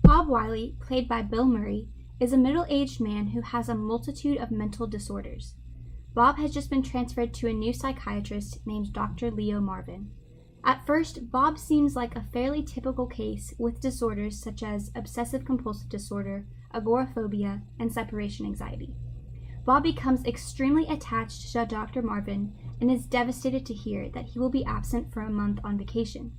Bob Wiley, played by Bill Murray, is a middle-aged man who has a multitude of mental disorders. Bob has just been transferred to a new psychiatrist named Dr. Leo Marvin. At first, Bob seems like a fairly typical case with disorders such as obsessive-compulsive disorder, agoraphobia, and separation anxiety. Bob becomes extremely attached to Dr. Marvin and is devastated to hear that he will be absent for a month on vacation.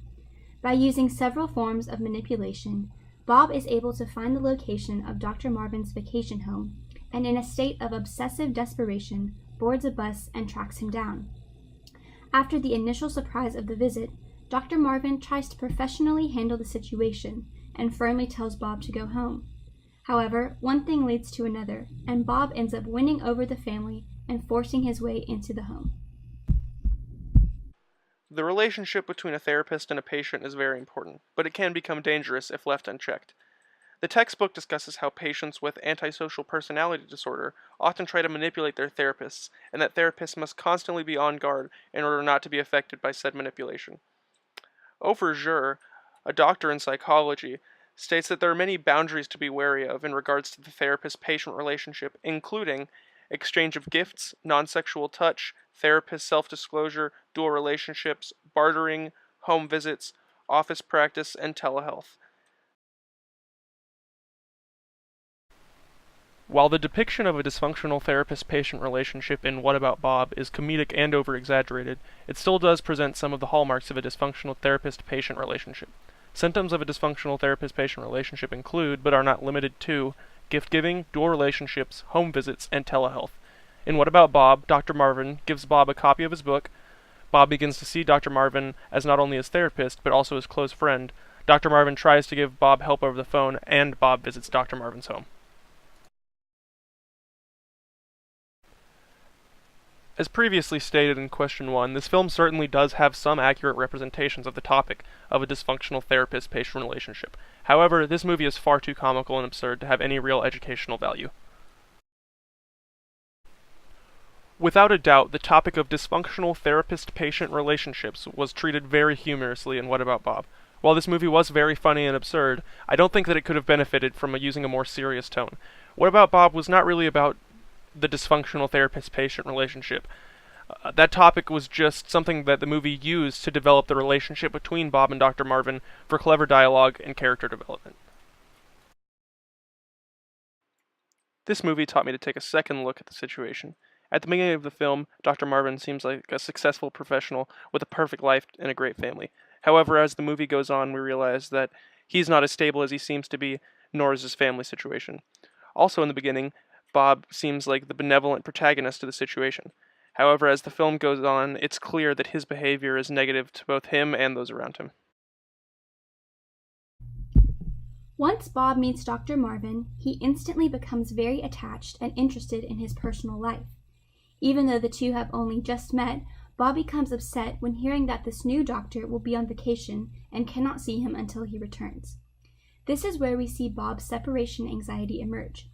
By using several forms of manipulation, Bob is able to find the location of Dr. Marvin's vacation home, and in a state of obsessive desperation, boards a bus and tracks him down. After the initial surprise of the visit, Dr. Marvin tries to professionally handle the situation and firmly tells Bob to go home. However, one thing leads to another, and Bob ends up winning over the family and forcing his way into the home. The relationship between a therapist and a patient is very important, but it can become dangerous if left unchecked. The textbook discusses how patients with antisocial personality disorder often try to manipulate their therapists, and that therapists must constantly be on guard in order not to be affected by said manipulation. Overture, a doctor in psychology, states that there are many boundaries to be wary of in regards to the therapist-patient relationship, including exchange of gifts, non-sexual touch, therapist self-disclosure, dual relationships, bartering, home visits, office practice, and telehealth. While the depiction of a dysfunctional therapist-patient relationship in What About Bob is comedic and over-exaggerated, it still does present some of the hallmarks of a dysfunctional therapist-patient relationship. Symptoms of a dysfunctional therapist-patient relationship include, but are not limited to, gift-giving, dual relationships, home visits, and telehealth. In What About Bob, Dr. Marvin gives Bob a copy of his book. Bob begins to see Dr. Marvin as not only his therapist, but also his close friend. Dr. Marvin tries to give Bob help over the phone, and Bob visits Dr. Marvin's home. As previously stated in question 1, this film certainly does have some accurate representations of the topic of a dysfunctional therapist-patient relationship. However, this movie is far too comical and absurd to have any real educational value. Without a doubt, the topic of dysfunctional therapist-patient relationships was treated very humorously in What About Bob. While this movie was very funny and absurd, I don't think that it could have benefited from using a more serious tone. What About Bob was not really about the dysfunctional therapist-patient relationship. That topic was just something that the movie used to develop the relationship between Bob and Dr. Marvin for clever dialogue and character development. This movie taught me to take a second look at the situation. At the beginning of the film, Dr. Marvin seems like a successful professional with a perfect life and a great family. However, as the movie goes on, we realize that he's not as stable as he seems to be, nor is his family situation. Also in the beginning, Bob seems like the benevolent protagonist of the situation. However, as the film goes on, it's clear that his behavior is negative to both him and those around him. Once Bob meets Dr. Marvin, he instantly becomes very attached and interested in his personal life. Even though the two have only just met, Bob becomes upset when hearing that this new doctor will be on vacation and cannot see him until he returns. This is where we see Bob's separation anxiety emerge.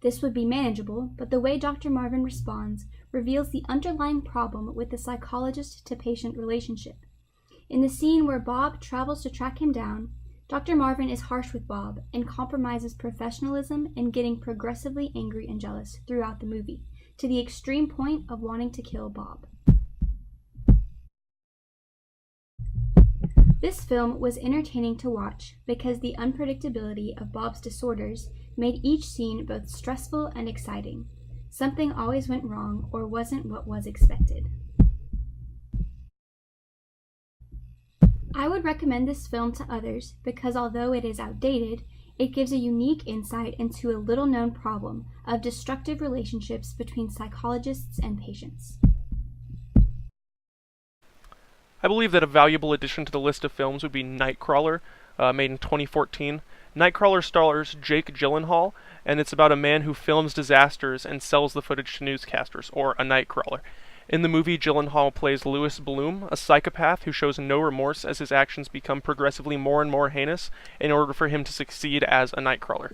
This would be manageable, but the way Dr. Marvin responds reveals the underlying problem with the psychologist-to-patient relationship. In the scene where Bob travels to track him down, Dr. Marvin is harsh with Bob and compromises professionalism in getting progressively angry and jealous throughout the movie, to the extreme point of wanting to kill Bob. This film was entertaining to watch because the unpredictability of Bob's disorders made each scene both stressful and exciting. Something always went wrong or wasn't what was expected. I would recommend this film to others because although it is outdated, it gives a unique insight into a little-known problem of destructive relationships between psychologists and patients. I believe that a valuable addition to the list of films would be Nightcrawler, made in 2014. Nightcrawler stars Jake Gyllenhaal, and it's about a man who films disasters and sells the footage to newscasters, or a Nightcrawler. In the movie, Gyllenhaal plays Louis Bloom, a psychopath who shows no remorse as his actions become progressively more and more heinous in order for him to succeed as a Nightcrawler.